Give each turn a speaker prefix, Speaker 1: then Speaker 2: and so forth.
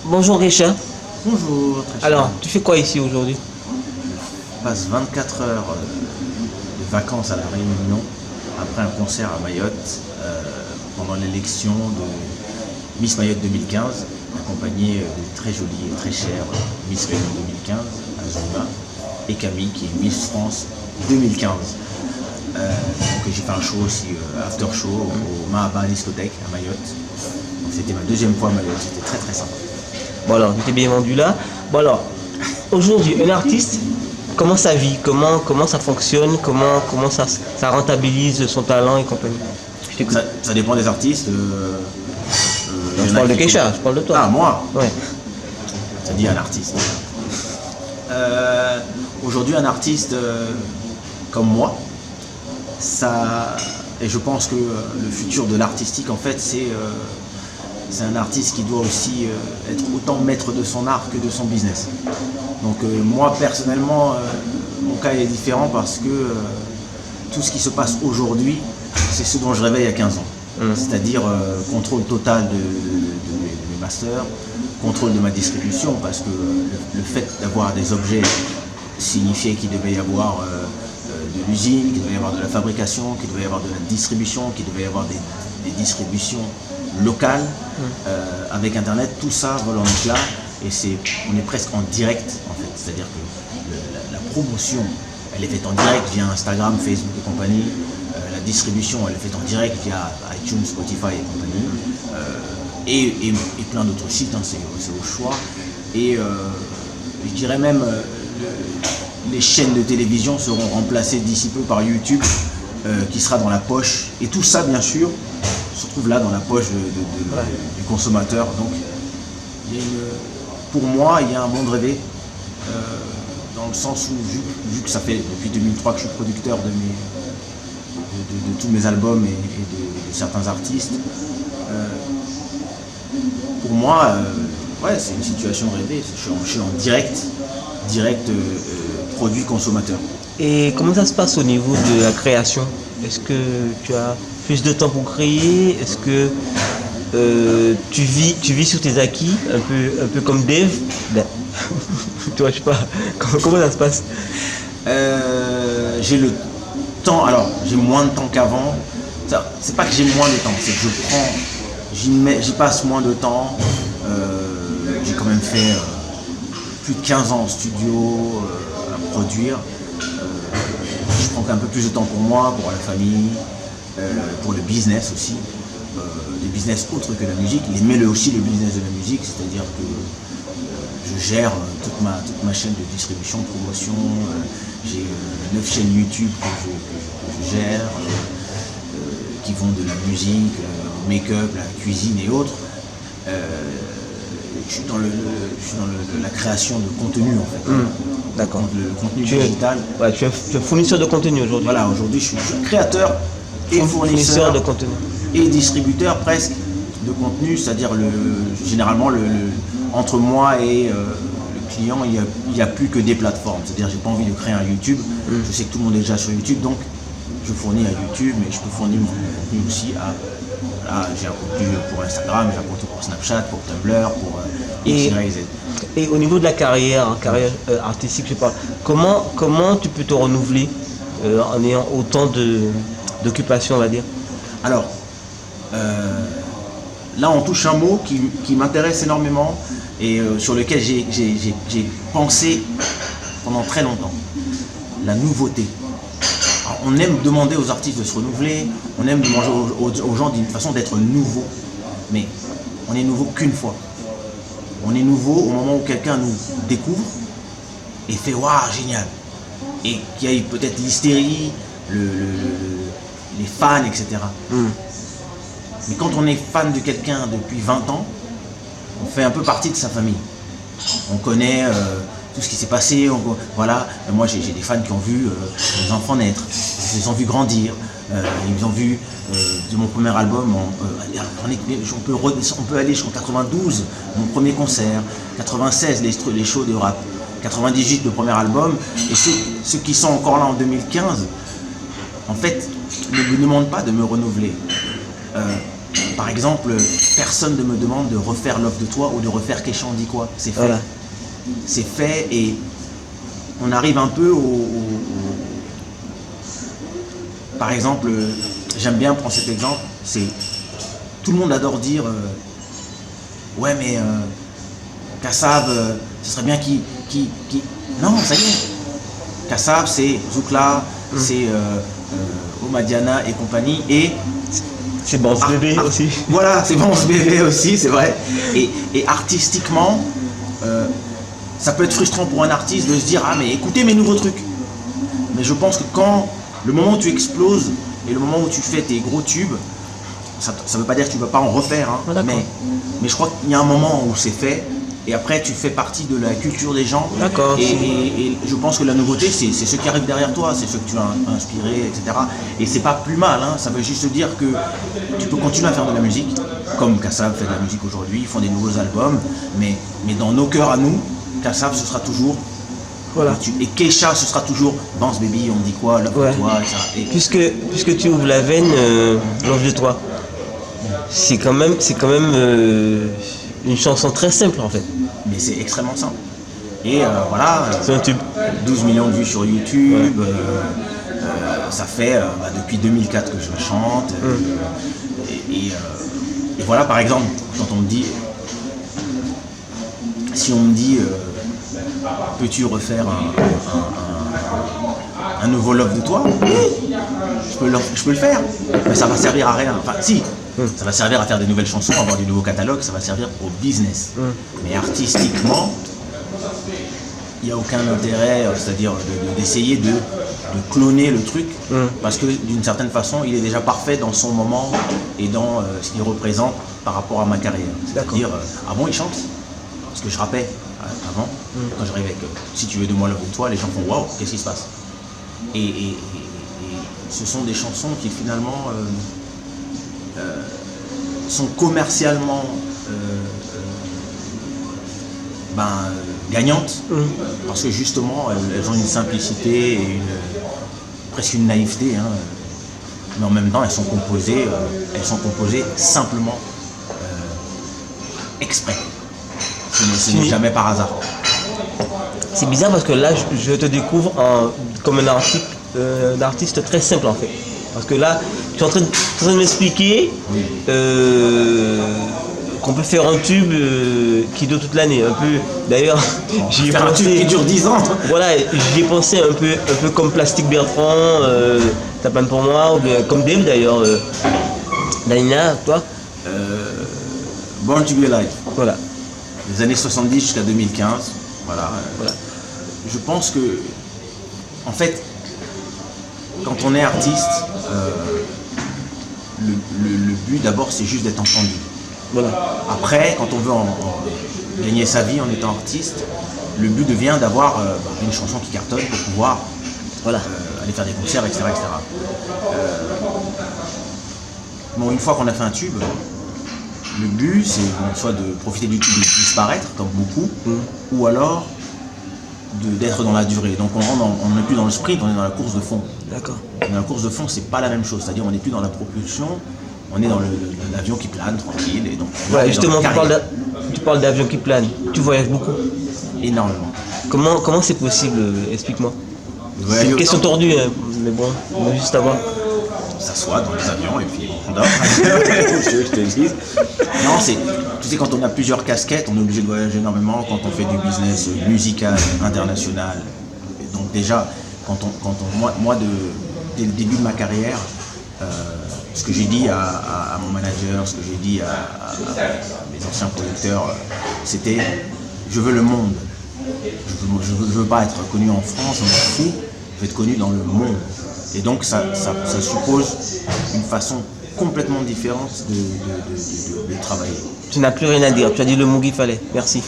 Speaker 1: Bonjour Richard.
Speaker 2: Bonjour, très cher.
Speaker 1: Alors, tu fais quoi ici aujourd'hui?
Speaker 2: Je passe 24 heures de vacances à La Réunion après un concert à Mayotte pendant l'élection de Miss Mayotte 2015, accompagnée de très jolie et très chère Miss Réunion 2015, Azuma, et Camille qui est Miss France 2015. Donc j'ai fait un show aussi, after show, au Mahaba discothèque à Mayotte. Donc c'était ma deuxième fois à Mayotte, c'était très très sympa.
Speaker 1: Bon alors, tu t'es bien vendu là. Bon alors, aujourd'hui, un artiste, comment ça vit? Comment ça fonctionne? Comment ça rentabilise son talent et compagnie? Je t'écoute.
Speaker 2: Ça dépend des artistes.
Speaker 1: Non, je parle de Keisha, je parle de toi.
Speaker 2: Ah, moi?
Speaker 1: Ouais.
Speaker 2: Ça dit un artiste. Aujourd'hui, un artiste comme moi, et je pense que le futur de l'artistique, en fait, c'est un artiste qui doit aussi être autant maître de son art que de son business. Donc moi, personnellement, mon cas est différent parce que tout ce qui se passe aujourd'hui, c'est ce dont je rêvais il y a 15 ans. C'est-à-dire contrôle total de mes masters, contrôle de ma distribution, parce que le fait d'avoir des objets signifiait qu'il devait y avoir de l'usine, qu'il devait y avoir de la fabrication, qu'il devait y avoir de la distribution, qu'il devait y avoir des distributions locales. Avec Internet, tout ça vole en éclats et on est presque en direct en fait. C'est-à-dire que la promotion, elle est faite en direct via Instagram, Facebook et compagnie. La distribution, elle est faite en direct via iTunes, Spotify et compagnie. Et plein d'autres sites, hein, c'est au choix. Et je dirais même les chaînes de télévision seront remplacées d'ici peu par YouTube qui sera dans la poche. Et tout ça, bien sûr, se trouve là dans la poche du consommateur. Donc, pour moi, il y a un monde rêvé, dans le sens où, vu que ça fait depuis 2003 que je suis producteur de tous mes albums et de certains artistes, pour moi, ouais, c'est une situation rêvée. Je suis en direct produit consommateur.
Speaker 1: Et comment ça se passe au niveau de la création? Est-ce que tu as plus de temps pour créer? Est-ce que tu vis sur tes acquis, un peu comme Dave? Ben, tu vois, je sais pas. Comment ça se passe?
Speaker 2: J'ai le temps, alors j'ai moins de temps qu'avant. C'est pas que j'ai moins de temps, c'est que j'y passe moins de temps. J'ai quand même fait plus de 15 ans en studio à produire. Je prends un peu plus de temps pour moi, pour la famille, pour le business aussi. Des business autres que la musique, mais aussi le business de la musique, c'est-à-dire que je gère toute ma chaîne de distribution, de promotion. J'ai 9 chaînes YouTube que je gère, qui vont de la musique, au make-up, la cuisine et autres. Je suis dans la création de contenu en fait.
Speaker 1: D'accord.
Speaker 2: Le contenu digital.
Speaker 1: Ouais, tu es fournisseur de contenu aujourd'hui.
Speaker 2: Voilà, aujourd'hui je suis créateur et fournisseur
Speaker 1: de contenu.
Speaker 2: Et distributeur presque de contenu, c'est-à-dire généralement entre moi et le client, il n'y a plus que des plateformes. C'est-à-dire j'ai pas envie de créer un YouTube. Je sais que tout le monde est déjà sur YouTube, donc je fournis à YouTube, mais je peux fournir mon contenu aussi à. Voilà, j'ai un contenu pour Instagram, j'ai un contenu pour Snapchat, pour Tumblr, pour X, Y, Z.
Speaker 1: Et au niveau de la carrière artistique, je sais pas, comment tu peux te renouveler en ayant autant d'occupations, on va dire?
Speaker 2: Alors, là on touche un mot qui m'intéresse énormément et sur lequel j'ai pensé pendant très longtemps. La nouveauté. Alors, on aime demander aux artistes de se renouveler, on aime demander aux gens d'une façon d'être nouveau, mais on est nouveau qu'une fois. On est nouveau au moment où quelqu'un nous découvre et fait waouh, génial. Et qu'il y ait peut-être l'hystérie, les fans, etc. Mais quand on est fan de quelqu'un depuis 20 ans, on fait un peu partie de sa famille. On connaît tout ce qui s'est passé. Voilà. Moi, j'ai des fans qui ont vu les enfants naître, ils les ont vus grandir, ils ont vu de mon premier album. On peut aller jusqu'en 92, mon premier concert, 96, les shows de rap, 98, le premier album. Et ceux qui sont encore là en 2015, en fait, ne me demandent pas de me renouveler. par exemple, personne ne me demande de refaire Love de toi ou de refaire Kesha on dit quoi. C'est fait. Voilà. C'est fait et on arrive un peu Par exemple, j'aime bien prendre cet exemple, c'est tout le monde adore dire ouais mais Kassav, ce serait bien qui... Non, ça y est. Kassav, c'est Zoukla, c'est Omadiana et compagnie et...
Speaker 1: C'est Bounce Bébé aussi.
Speaker 2: Voilà, c'est Bounce Bébé aussi, c'est vrai. Et artistiquement, ça peut être frustrant pour un artiste de se dire ah mais écoutez mes nouveaux trucs. Mais je pense que quand le moment où tu exploses et le moment où tu fais tes gros tubes, ça ne veut pas dire que tu ne vas pas en refaire, hein, mais je crois qu'il y a un moment où c'est fait et après tu fais partie de la culture des gens.
Speaker 1: D'accord.
Speaker 2: Et je pense que la nouveauté, c'est ceux qui arrivent derrière toi, c'est ceux que tu as inspirés, etc. Et c'est pas plus mal, hein, ça veut juste dire que tu peux continuer à faire de la musique, comme Kassav fait de la musique aujourd'hui, ils font des nouveaux albums, mais dans nos cœurs à nous, Kassav ce sera toujours... Voilà. Et Kesha, ce sera toujours Bounce Baby, on dit quoi, Love de toi, etc.
Speaker 1: Puisque tu ouvres la veine, Love de toi, c'est quand même une chanson très simple en fait.
Speaker 2: Mais c'est extrêmement simple. Et voilà,
Speaker 1: c'est un tube.
Speaker 2: 12 millions de vues sur YouTube, ça fait depuis 2004 que je la chante. Et voilà, par exemple, quand on me dit, si on me dit... peux-tu refaire un nouveau Love de toi? Je peux le faire, mais ça va servir à rien. Enfin, si, ça va servir à faire des nouvelles chansons, avoir du nouveau catalogue, ça va servir au business. Mais artistiquement, il n'y a aucun intérêt, c'est-à-dire d'essayer de cloner le truc, parce que d'une certaine façon, il est déjà parfait dans son moment et dans ce qu'il représente par rapport à ma carrière. C'est-à-dire, ah bon, il chante? Parce que je rappais avant, quand j'arrivais avec Si tu veux de moi, Love de toi, les gens font waouh, qu'est-ce qui se passe? Et ce sont des chansons qui finalement sont commercialement gagnantes, parce que justement elles ont une simplicité et presque une naïveté, hein, mais en même temps elles sont composées simplement exprès. Ce n'est jamais par hasard.
Speaker 1: C'est bizarre parce que là, je te découvre comme un artiste très simple en fait. Parce que là, tu es en train de m'expliquer qu'on peut faire un tube qui dure toute l'année. Un peu, d'ailleurs, j'y ai pensé.
Speaker 2: Un tube qui dure 10 ans.
Speaker 1: Voilà, j'y ai pensé un peu comme Plastique Bertrand, T'as pas pour moi, ou bien comme Dave d'ailleurs. Danina, toi
Speaker 2: Born to be Alive.
Speaker 1: Voilà.
Speaker 2: Les années 70 jusqu'à 2015. Voilà. Je pense que, en fait, quand on est artiste, le but d'abord c'est juste d'être entendu. Voilà. Après, quand on veut gagner sa vie en étant artiste, le but devient d'avoir une chanson qui cartonne pour pouvoir aller faire des concerts, etc. Bon, une fois qu'on a fait un tube, le but c'est soit de profiter du tube et de disparaître, comme beaucoup, ou alors d'être dans la durée. Donc on n'est plus dans le sprint, on est dans la course de fond.
Speaker 1: D'accord.
Speaker 2: Dans la course de fond, c'est pas la même chose, c'est-à-dire on n'est plus dans la propulsion, on est dans l'avion qui plane tranquille. Et donc
Speaker 1: justement, tu parles d'avion qui plane, tu voyages beaucoup?
Speaker 2: Énormément.
Speaker 1: Comment c'est possible? Explique-moi. C'est une question tordue, hein, mais bon, on va juste avoir.
Speaker 2: On s'assoit dans les avions et puis on dort. Je te dis. Non, tu sais, quand on a plusieurs casquettes, on est obligé de voyager énormément quand on fait du business musical, international. Et donc déjà, moi dès le début de ma carrière, ce que j'ai dit à mon manager, ce que j'ai dit à mes anciens producteurs, c'était je veux le monde. Je veux pas être connu en France, on m'en fout, je veux être connu dans le monde. Et donc ça suppose une façon complètement différente de travailler.
Speaker 1: Tu n'as plus rien à dire, tu as dit le mot qu'il fallait. Merci.